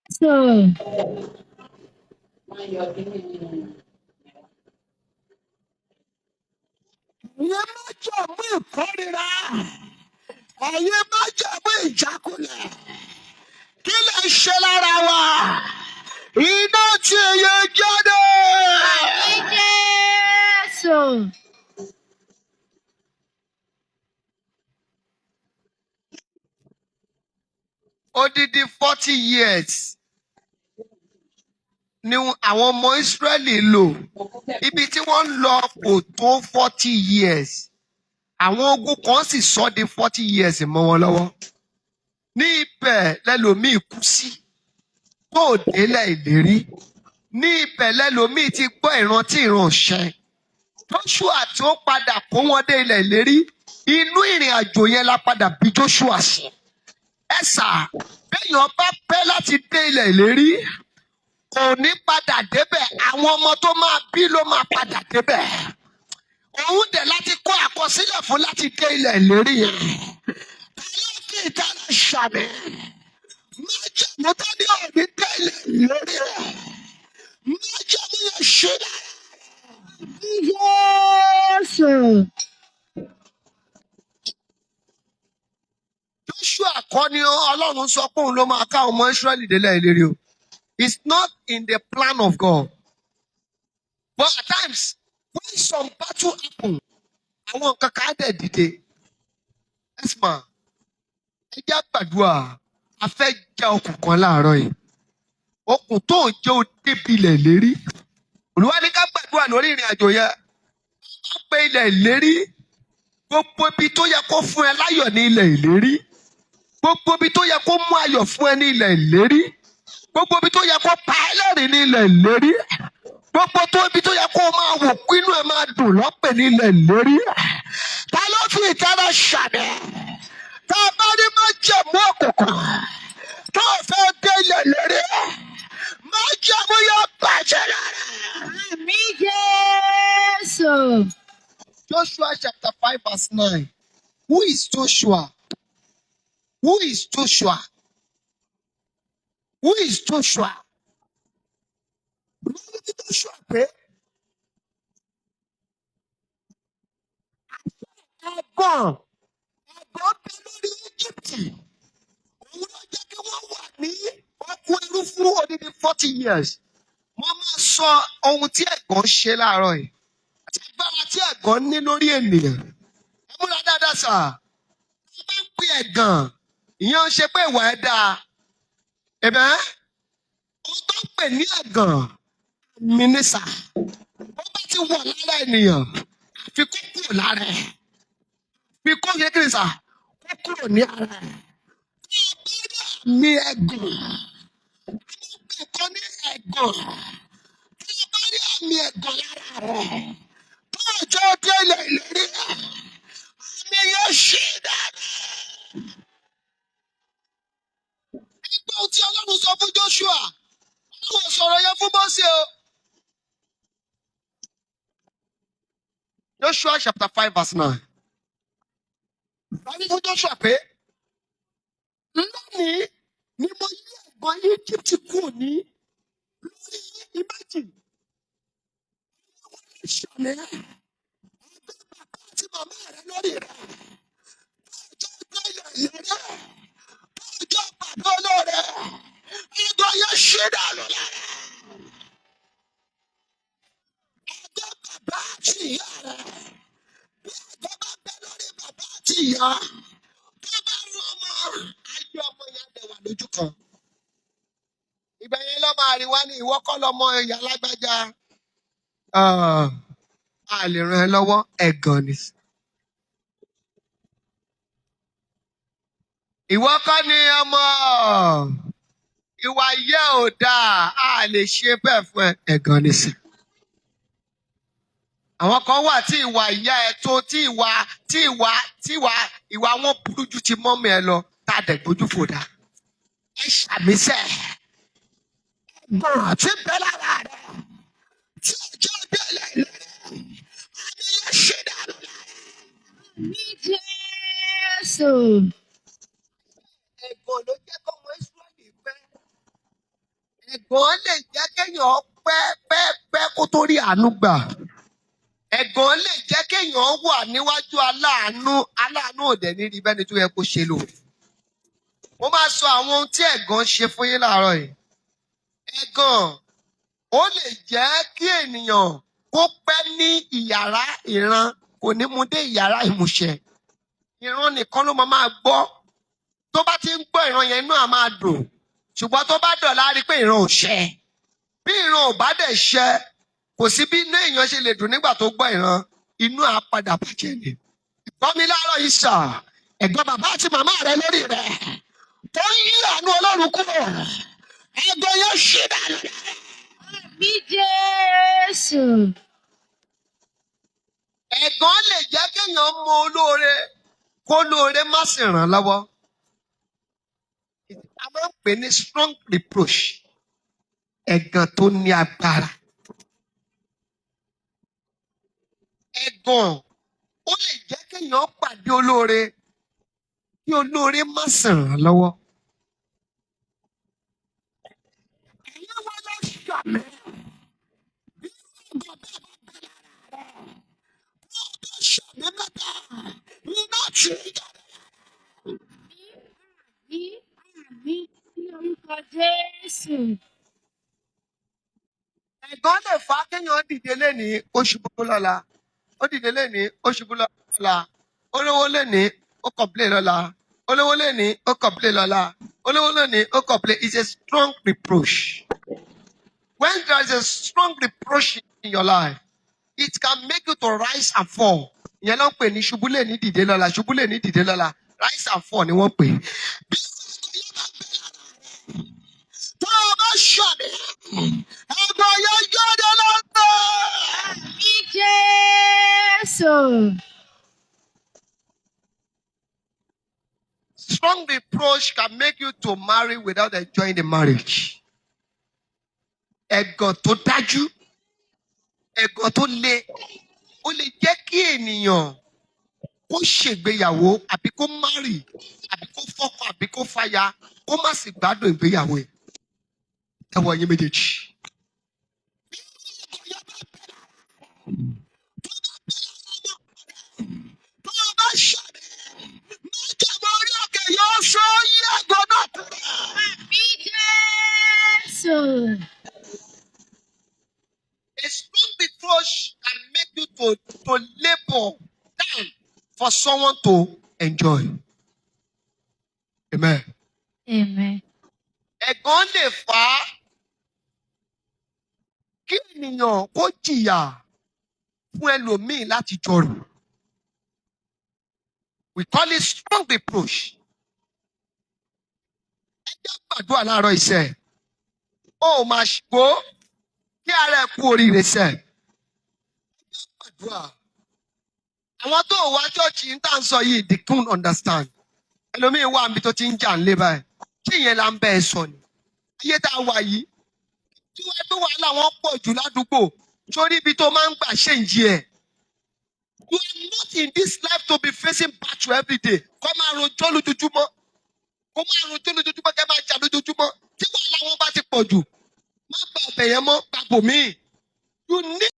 So, Ìyẹn má jẹ̀mú ìkórìíra. Ẹ̀yin má jẹ̀mú ìjákulẹ̀. Kí lè ṣe lára wa? Iná tí èyí jáde. amin Jesu. Odidi 40 years ni àwọn ọmọ Ísírẹ́lì lò. Ibi tí wọ́n ń lọ kò tó 40 years. Àwọn ogun kan sì sọ di 40 years mọ́ wọn lọ́wọ́. Ní ibẹ̀ lẹ́lòmíì kú sí. Tó délẹ̀ ìlérí. Ní ibẹ̀ lẹ́lòmíì ti gbọ́ ìrántí ìránṣẹ́. Joshua tí ó padà kó wọn dé ilẹ̀ ìlérí. Inú ìrìn àjò yẹn la padà bí Joshua sí. Ẹ̀sà béèyàn bá pẹ́ láti dé ilẹ̀ ìlérí. Kò ní padà débẹ̀, àwọn ọmọ tó máa bí ló máa padà débẹ̀. Òun dẹ̀ láti kó àkọsílẹ̀ fún láti dé ilẹ̀ ìlérí yẹn. Aláàfin ìtara ṣàmì. Májèmú tó ní òní dé ilẹ̀ ìlérí rẹ̀. Májèmú yẹn ṣe dára. Jesu. Joshua kọ́ ni Ọlọ́run sọ pé òun ló máa ká ọmọ Ísírẹ́lì délẹ̀ ìlérí o. It's not in the plan of God. But at times, when some battle happen, àwọn nǹkan kan á dẹ̀ dìde. Yes, ma. Ẹ jẹ́ gbàdúrà. A fẹ́ já okùn kan láàárọ̀ yìí. Okùn tó ń jẹ́ débi ilẹ̀ ìlérí. Olúwa ní ká gbàdúrà lórí ìrìn àjò yẹn. Wọ́n pe ilẹ̀ ìlérí. Gbogbo ibi tó yẹ kó fún ẹ láyọ̀ ní ilẹ̀ ìlérí. Gbogbo ibi tó yẹ kó mú ayọ̀ fún ẹ ní ilẹ̀ ìlérí. Gbogbo ibi tó yẹ kó pa ẹ́ lẹ́rìn ní ilẹ̀ ìlérí. Gbogbo ibi tó yẹ kó máa wò kí inú ẹ máa dùn lọ́pẹ̀ ní ilẹ̀ ìlérí. Ta ló fi ìtara ṣàmì? Tá a bá ní má jẹ̀mú òkùnkùn. Tó o fẹ́ dé ilẹ̀ ìlérí. Má jẹ̀mú yóò bàjẹ́ lára. Amin Jesu. Joshua chapter 5 verse 9. Who is Joshua? Who is Joshua? Who is Joshua? Who is Joshua pé? Ẹ̀gbọ́n bẹ lórí Íjíbítì. Òun ló jẹ́ kí wọ́n wà ní oko ẹrú fún odidi 40 years. Wọ́n máa sọ ohun tí ẹ̀gbọ́n ṣe láàárọ̀ yìí. Àti agbára tí ẹ̀gbọ́n ní lórí ènìyàn. Ẹ múra dáadáa sà. Wọ́n bá ń pè ẹ̀gàn. Ìyẹn ń ṣe pé ìwà ẹ̀ dáa. Ẹ̀bẹ̀ ohun tó ń pè ní ẹ̀gàn mi ní sà. Ó bá ti wọ̀ lára ènìyàn. Àfi kó kúrò lára ẹ̀. Fi kó ṣe kí ni sà? Kó kúrò ní ara ẹ̀. Ní ẹ̀gàn. Ẹ̀kọ́ ní ẹ̀gàn. Tí o bá rí àmì ẹ̀gàn lára rẹ̀. Tó ọjọ́ dé ilẹ̀ ìlérí rẹ̀. Àmì yóò ṣe dáadáa. Ẹgbẹ́ ohun tí Ọlọ́run sọ fún Joshua. Ọlọ́run sọ̀rọ̀ yẹn fún Mósè o. Joshua chapter 5 verse 9. Wọ́n ní fún Joshua pé lónìí ni mo yí ẹ̀gbọ́n Egypt kúrò ní lórí ìmájì. Wọ́n lè ṣàlẹ̀ ẹgbẹ́ bàbá àti màmá rẹ̀ lórí rẹ̀. Ọjọ́ ìgbà ilẹ̀ ìlérí. Ọjọ́ bàbá olóore. Ẹgbẹ́ yẹn ṣe dànù lára. Ẹgbẹ́ bàbá àti ìyá rẹ̀. Bí ẹgbẹ́ bá bẹ lórí bàbá àti ìyá. Tó bá rú ọmọ, ayé ọmọ yẹn dẹ̀ wà lójú kan. Ìgbà yẹn lọ́ máa rí wá ní ìwọ kọ́ lọ́mọ ìyá lágbájá. A lè ràn ẹ́ lọ́wọ́ ẹ̀gàn ni. Ìwọ kọ́ ni ọmọ ìwà yẹ ò dáa, a lè ṣe bẹ́ẹ̀ fún ẹ̀gàn ni sí. Àwọn kan wà tí ìwà ìyá ẹ tó tí ìwà wọn burú ju ti mọ́mí ẹ lọ tá a dẹ̀ gbójú fò dá. Ẹ ṣàmísẹ́ ẹ̀gbọ́n tí ń bẹ lára rẹ̀ tí ọjọ́ délẹ̀ ìlérí àmì yẹn ṣe dànù lára. Amin Jesu. Ẹ̀gbọ́n ló jẹ́ kọ́mọ Ísírẹ́lì pẹ́. Ẹ̀gàn lè jẹ́ kéèyàn pẹ́ kó tó rí àánú gbà. Ẹ̀gàn lè jẹ́ kéèyàn wà níwájú aláàánú, aláàánú ò dẹ̀ ní rí bẹ́ni tó yẹ kó ṣe lò. Mo máa sọ àwọn ohun tí ẹ̀gàn ṣe fún yín láàárọ̀ yìí. Ẹ̀gàn ó lè jẹ́ kí ènìyàn kó pẹ́ ní ìyàrá ìran, kò ní mú dé ìyàrá ìmúṣẹ. Ìran nìkan ló máa gbọ́. Tó bá ti ń gbọ́ ìran yẹn inú á máa dùn. Ṣùgbọ́n tó bá dọ̀la á rí pé ìran ò ṣẹ. Bí ìran ò bá dẹ̀ ṣẹ, kò sí bí inú èèyàn ṣe lè dùn nígbà tó gbọ́ ìran, inú á padà bàjẹ́ ni. Gbọ́ mi láàárọ̀ yìí sà, ẹ̀gbọ́n bàbá àti màmá rẹ lórí rẹ̀ tó ń yí àánú Ọlọ́run kúrò. Ẹ̀gàn yẹn ṣì dànù. Àmín Jésù. Ẹ̀gàn lè jẹ́ kéèyàn mọ olóore, kó lóore má sì ràn lọ́wọ́. A máa ń pè ní strong reproach. Ẹ̀gàn tó ní agbára. Ẹ̀gàn ó lè jẹ́ kéèyàn pàdé olóore, kí olóore má sì ràn lọ́wọ́. Ẹ̀yin wo ló ṣàmì? Bí ẹ̀gàn bẹ́ẹ̀ bá bẹ̀rẹ̀ rẹ̀, kó o tó ṣàmì mẹ́ta, iná tì í jáde. Àmín, àmín, ní orúkọ Jésù. Ẹ̀gàn lè fà á kéèyàn dìde lénìí, ó ṣubú lọ́la. Ó dìde lénìí, ó ṣubú lọ́la. Olówó lénìí, ó complain lọ́la. Olówó lénìí, ó complain lọ́la. Olówó lénìí, ó complain. It's a strong reproach. When there is a strong reproach in your life, it can make you to rise and fall. Ìyẹn ló ń pè ní ṣubú lénìí dìde lọ́la, ṣubú lénìí dìde lọ́la. Rise and fall ni wọ́n pè. Bí tó o bá ṣàmì, ẹ̀gàn yẹn jáde lọ́dọ̀. Àmín Jésù. Strong reproach can make you to marry without enjoying the marriage. Ẹ̀gàn tó dájú, ẹ̀gàn tó le, ó lè jẹ́ kí ènìyàn kó ṣègbéyàwó àbí kó marry àbí kó fọ́kọ àbí kó fàya kó má sì gbádùn ìgbéyàwó ẹ̀. Ẹ wọ ẹyin méjèèjì. Tó o bá ṣàmì, májèmọ́ orí òkè yóò ṣó yí ẹ̀gàn náà kúrò. Àmín Jésù. A strong reproach can make you to labor down for someone to enjoy. Amen. Amen. Ẹ̀gàn lè fà á kí ènìyàn kó jìyà fún ẹlòmíì láti jọrò. We call it strong reproach. Ẹ jẹ́ gbàdúrà láàárọ̀ iṣẹ́. Ó máa ṣùgbọ́ kí ara ẹ̀ kú oríire sẹ́. Ẹ jẹ́ gbàdúrà. Àwọn tó wá ṣọ́ọ̀ṣì ń tà ń sọ yìí, they couldn't understand. Ẹlòmíì wà níbi tó ti ń jà ń lé báyìí. Ṣé ìyẹn là ń bẹ́ ẹ sọ ni? Ayé tá a wà yìí, tí wọ́n gbé wàhálà wọn pọ̀ jù ládùúgbò, sórí ibi tó máa ń gbà ṣe ń jí ẹ̀. You are not in this life to be facing battle every day. Kọ́ máa rojọ́ lójoojúmọ́. Kó máa rojọ́ lójoojúmọ́, kẹ́ máa jà lójoojúmọ́. Tí wàhálà wọn bá ti pọ̀ jù, má gba ọbẹ̀ yẹn mọ́, gbàgbọ́ mi. You need